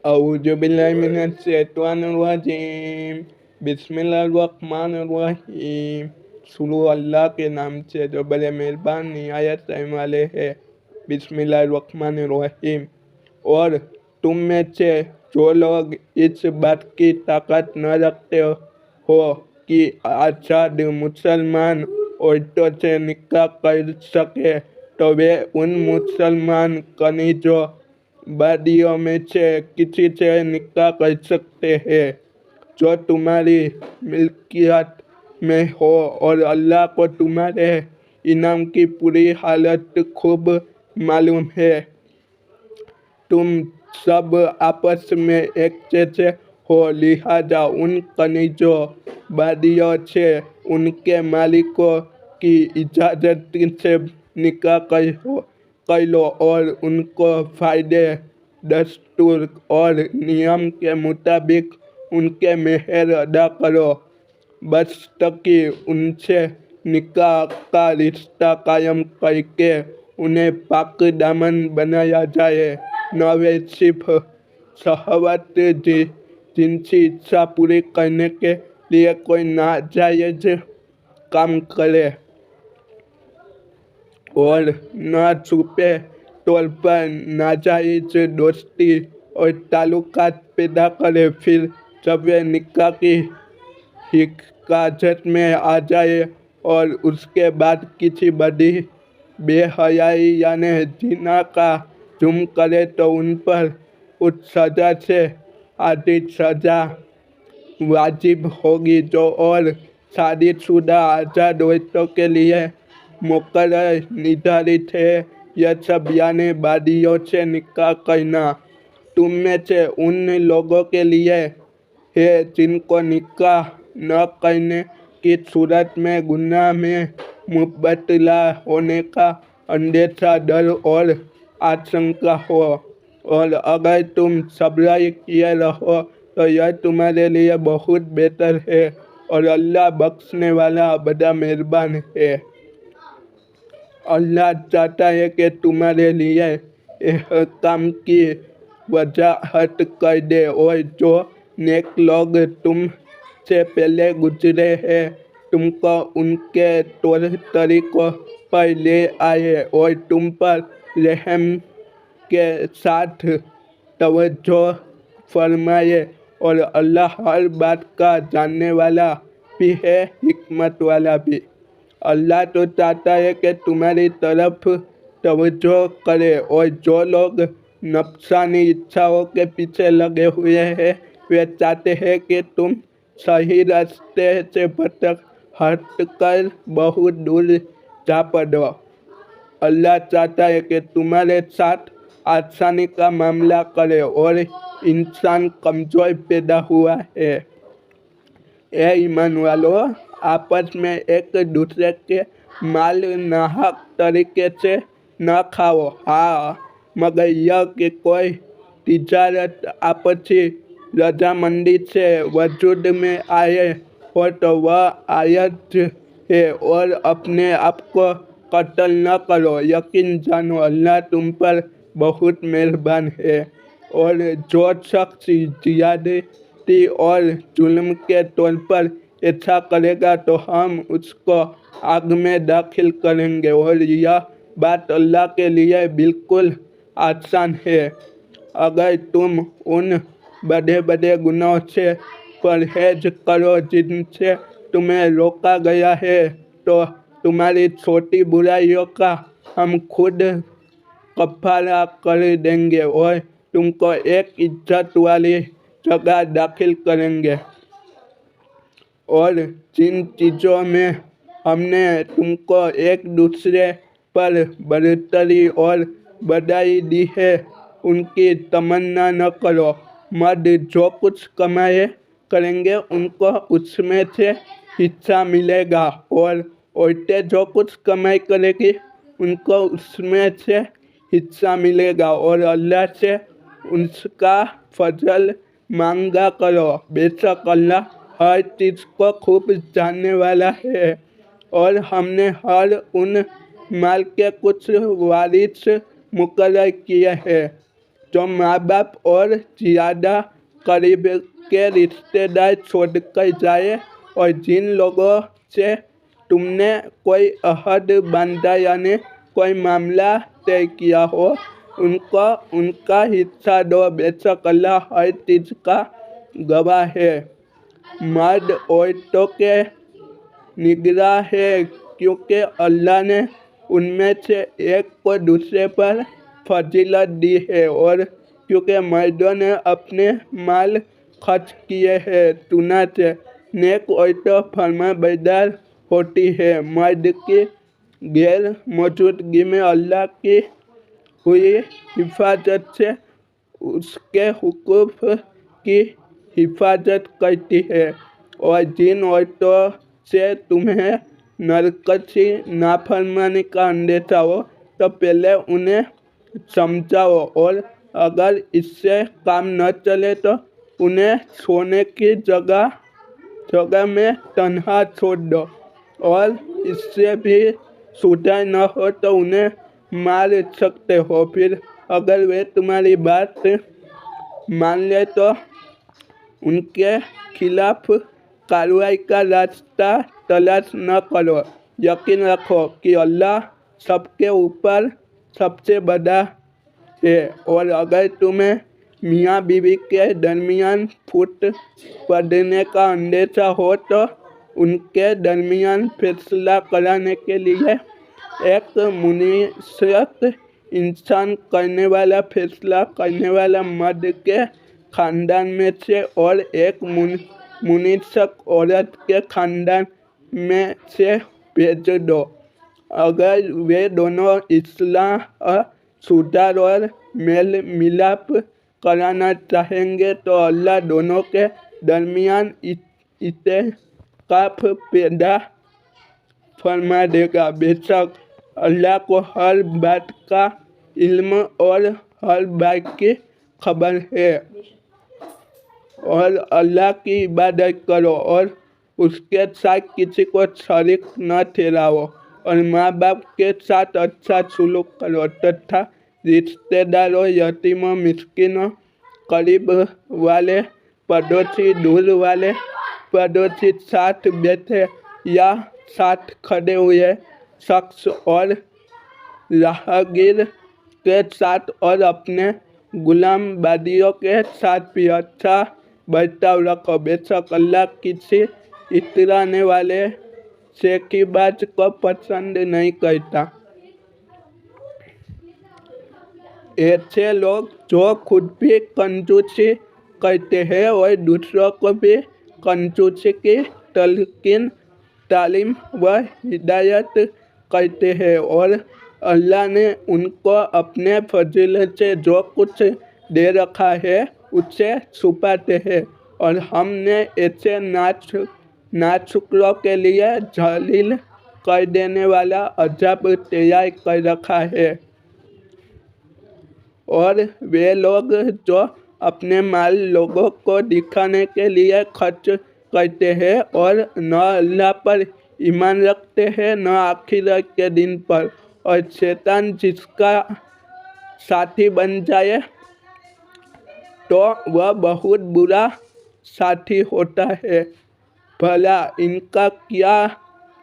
औज़ुबिल्लाहिमिनश्शैतानिर्रजीम बिस्मिल्लाहिर्रहमानिर्रहीम। शुरू अल्लाह के नाम से जो बड़े मेहरबान निहायत रहम वाले है। बिस्मिल्लाहिर्रहमानिर्रहीम। और तुम में से जो लोग इस बात की ताकत न रखते हो कि आज़ाद मुसलमान औरतों से निकाह कर सके, तो वे उन मुसलमान कनीजों वादियों में से किसी से निकाह कर सकते हैं जो तुम्हारी मिल्कियत में हो, और अल्लाह को तुम्हारे इनाम की पूरी हालत खूब मालूम है। तुम सब आपस में एक जैसे हो, लिहाजा उन कनीजों वादियों से उनके मालिकों की इजाज़त से निकाह कर लो और उनको फ़ायदे दस्तूर और नियम के मुताबिक उनके मेहर अदा करो, बशर्ते उनसे निकाह का रिश्ता कायम करके उन्हें पाक दामन बनाया जाए, न वे सिर्फ शहवत जिनसी इच्छा पूरी करने के लिए कोई नाजायज़ काम करे और न छुपे तौर पर नाजायज़ दोस्ती और ताल्लुकात पैदा करे। फिर जब वे निकाह की हिफाजत में आ जाए और उसके बाद किसी बड़ी बेहयाई यानी ज़िना का जुर्म करे, तो उन पर उस सज़ा से आधी सज़ा वाजिब होगी जो और शादीशुदा आज़ाद औरतों के लिए मुकर्रर निर्धारित है। यह सब यानी वादियों से निकाह करना तुम में से उन लोगों के लिए है जिनको निकाह न करने की सूरत में गुनाह में मुब्तला होने का अंदेशा, डर और आशंका हो, और अगर तुम सब्र किए रहो तो यह तुम्हारे लिए बहुत बेहतर है, और अल्लाह बख्शने वाला बड़ा मेहरबान है। अल्लाह चाहता है कि तुम्हारे लिए अहकाम की वजाहत कर दे, और जो नेक लोग तुम से पहले गुजरे हैं तुमको उनके तौर तरीकों पर ले आए और तुम पर रहम के साथ तवज्जो फरमाए, और अल्लाह हर बात का जानने वाला भी है, हिकमत वाला भी। अल्लाह तो चाहता है कि तुम्हारी तरफ तवज्जो करे, और जो लोग नफ्सानी इच्छाओं के पीछे लगे हुए हैं वे चाहते हैं कि तुम सही रास्ते से भटक हटकर बहुत दूर जा पड़ो। अल्लाह चाहता है कि तुम्हारे साथ आसानी का मामला करे, और इंसान कमज़ोर पैदा हुआ है। ए ईमान वालों, आपस में एक दूसरे के माल नाहक तरीके से न खाओ। हाँ, मगर यह कि कोई तिजारत आपसी रजामंदी से वजूद में आए हो तो वह आयत है, और अपने आप को कत्ल न करो। यकीन जानो अल्लाह तुम पर बहुत मेहरबान है। और जो शख्स ज़ियादती और जुल्म के तौर पर ऐसा करेगा तो हम उसको आग में दाखिल करेंगे, और यह बात अल्लाह के लिए बिल्कुल आसान है। अगर तुम उन बड़े बड़े गुनाहों से परहेज करो जिनसे तुम्हें रोका गया है, तो तुम्हारी छोटी बुराइयों का हम खुद कफ़ारा कर देंगे और तुमको एक इज्जत वाली जगह दाखिल करेंगे। और जिन चीज़ों में हमने तुमको एक दूसरे पर बढ़ोतरी और बधाई दी है उनकी तमन्ना न करो। मर्द जो कुछ कमाए करेंगे उनको उसमें से हिस्सा मिलेगा, और औरतें जो कुछ कमाई करेगी उनको उसमें से हिस्सा मिलेगा, और अल्लाह से उसका फजल मांगा करो। बेशक अल्लाह हर चीज़ को खूब जानने वाला है। और हमने हर उन माल के कुछ वारिस मुकर्रर किए हैं जो माँ बाप और ज़्यादा करीब के रिश्तेदार छोड़कर जाए और जिन लोगों से तुमने कोई अहद बांधा यानी कोई मामला तय किया हो उनको उनका हिस्सा दो। बेशक अल्लाह हर चीज़ का गवाह है। मर्द औरतों के निगरान है क्योंकि अल्लाह ने उनमें से एक को दूसरे पर फजीलत दी है और क्योंकि मर्दों ने अपने माल खर्च किए हैं। चुनांचे नेक औरतें फरमाबरदार होती है। मर्द की गैर मौजूदगी में अल्लाह की हुई हिफाजत से उसके हुकूक की हिफाजत करती है। और जिन औरतों से तुम्हें नरकसी नाफरमानी का अंदेशा हो तो पहले उन्हें समझाओ और अगर इससे काम न चले तो उन्हें सोने की जगह में तन्हा छोड़ दो और इससे भी सुधार न हो तो उन्हें मार सकते हो। फिर अगर वे तुम्हारी बात मान ले तो उनके खिलाफ कार्रवाई का रास्ता तलाश न करो। यकीन रखो कि अल्लाह सबके ऊपर सबसे बड़ा है। और अगर तुम्हें मियाँ बीवी के दरमियान फूट पड़ने का अंदेशा हो तो उनके दरमियान फैसला कराने के लिए एक मुनीसियत इंसान करने वाला फैसला करने वाला मर्द के खानदान में से और एक मुनीसक औरत के खानदान में से भेज दो। अगर वे दोनों इस्लाह सुधार और मेल मिलाप कराना चाहेंगे तो अल्लाह दोनों के दरमियान इत्तेफाक पैदा फरमा देगा। बेशक अल्लाह को हर बात का इल्म और हर बात की खबर है। और अल्लाह की इबादत करो और उसके साथ किसी को शरीक न ठहराओ और माँ बाप के साथ अच्छा सुलूक करो तथा रिश्तेदारों यतीमों मिस्किनों करीब वाले पड़ोसी दूर वाले पड़ोसी साथ बैठे या साथ खड़े हुए शख्स और राहगीर के साथ और अपने गुलाम बादियों के साथ भी अच्छा बर्ताव रखो। बेशक अल्लाह किसी इतराने वाले शेखीबाज को पसंद नहीं करता। ऐसे लोग जो खुद भी कंजूसी करते हैं और दूसरों को भी कंजूसी की तलकीन तालीम व हिदायत करते हैं और अल्लाह ने उनको अपने फजील से जो कुछ दे रखा है उससे छुपाते हैं और हमने ऐसे नाशुक्रों के लिए जलील कर देने वाला अजाब तैयार कर रखा है। और वे लोग जो अपने माल लोगों को दिखाने के लिए खर्च करते हैं और न अल्लाह पर ईमान रखते हैं न आखिरत के दिन पर और शैतान जिसका साथी बन जाए तो वह बहुत बुरा साथी होता है। भला इनका क्या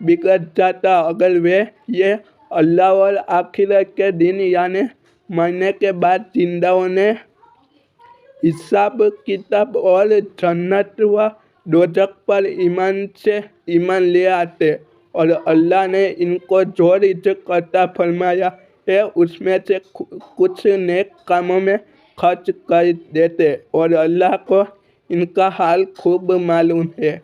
बिगड़ जाता अगर वे ये अल्लाह और आखिरत के दिन यानी मरने के बाद जिंदा होने हिसाब किताब और जन्नत व दोजख पर ईमान ले आते और अल्लाह ने इनको जो रिज़्क़ अता फरमाया है उसमें से कुछ नेक कामों में खर्च कर देते और अल्लाह को इनका हाल खूब मालूम है।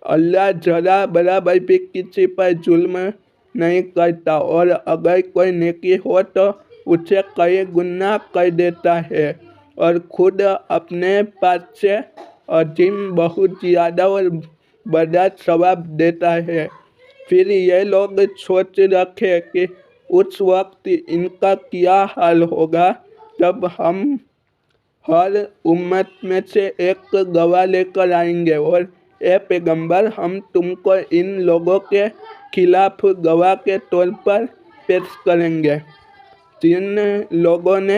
अल्लाह जरा बराबर भी किसी पर जुल्म नहीं करता और अगर कोई नेकी हो तो उसे कई गुना कर देता है और खुद अपने पास से अजीम बहुत ज़्यादा और बड़ा सवाब देता है। फिर ये लोग सोच रखे कि उस वक्त इनका क्या हाल होगा जब हम हर उम्मत में से एक गवाह लेकर आएंगे और ए पैगंबर हम तुमको इन लोगों के खिलाफ गवाह के तौर पर पेश करेंगे। जिन लोगों ने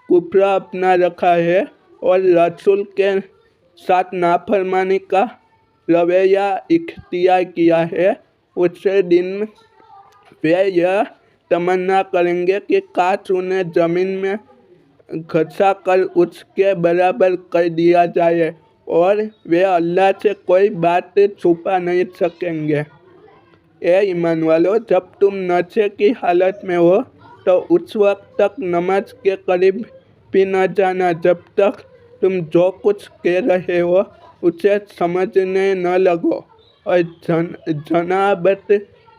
कुफ्र अपना रखा है और रसूल के साथ नाफरमानी का रवैया इख्तियार किया है, उससे दिन वे यह तमन्ना करेंगे कि काश उन्हें ज़मीन में घसा कर उसके बराबर कर दिया जाए और वे अल्लाह से कोई बात छुपा नहीं सकेंगे। ए ईमान वालों, जब तुम नशे की हालत में हो तो उस वक्त तक नमाज के करीब भी न जाना जब तक तुम जो कुछ कह रहे हो उसे समझने न लगो, और जनाबत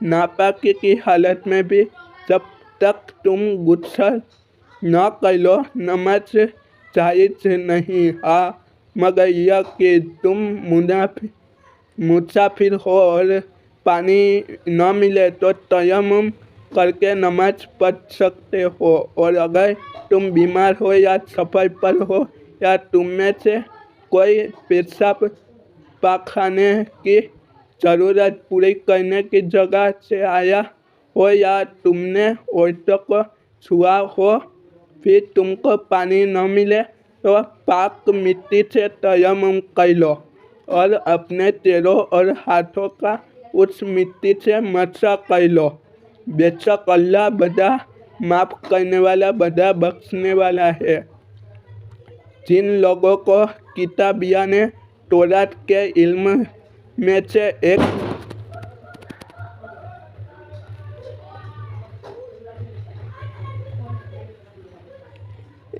नापाकी की हालत में भी जब तक तुम गुस्सा न कर लो नमाज जायज़ नहीं। हाँ, मगर यह कि तुम मुसाफिर हो और पानी न मिले तो तयम्मुम करके नमाज पढ़ सकते हो, और अगर तुम बीमार हो या सफ़र पर हो या तुम में से कोई पेशाब पाखाने की ज़रूरत पूरी करने की जगह से आया हो या तुमने औरतों को छुआ हो फिर तुमको पानी न मिले तो पाक मिट्टी से तयम्मुम कर लो और अपने पैरों और हाथों का उस मिट्टी से मसा कर लो। बेशक अल्लाह बड़ा माफ़ करने वाला, बड़ा बख्शने वाला है। जिन लोगों को किताबिया ने तौरात के इल्म में से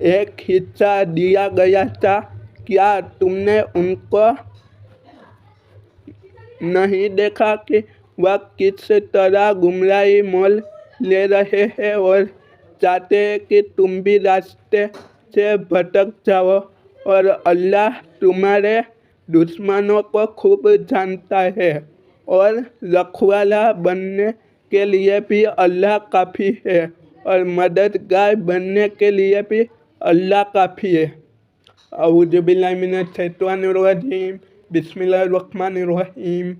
एक हिस्सा दिया गया था, क्या तुमने उनको नहीं देखा कि वह किस तरह गुमराही मोल ले रहे हैं और चाहते हैं कि तुम भी रास्ते से भटक जाओ, और अल्लाह तुम्हारे दुश्मनों को खूब जानता है, और रखवाला बनने के लिए भी अल्लाह काफ़ी है और मददगार बनने के लिए भी अल्लाह काफ़ी है। औज़ु बिल्लाहि मिनश शैतानिर रजीम, बिस्मिल्लाहिर्रहमानिर्रहीम।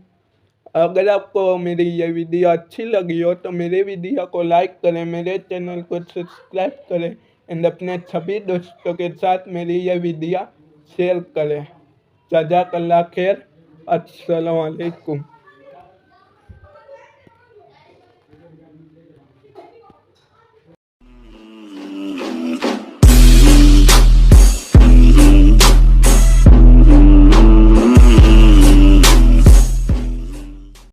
अगर आपको मेरी ये वीडियो अच्छी लगी हो तो मेरे वीडियो को लाइक करें, मेरे चैनल को सब्सक्राइब करें एंड अपने सभी दोस्तों के साथ मेरी ये वीडियो शेयर करें। जज़ाकल्लाह खैर। अस्सलाम वालेकुम।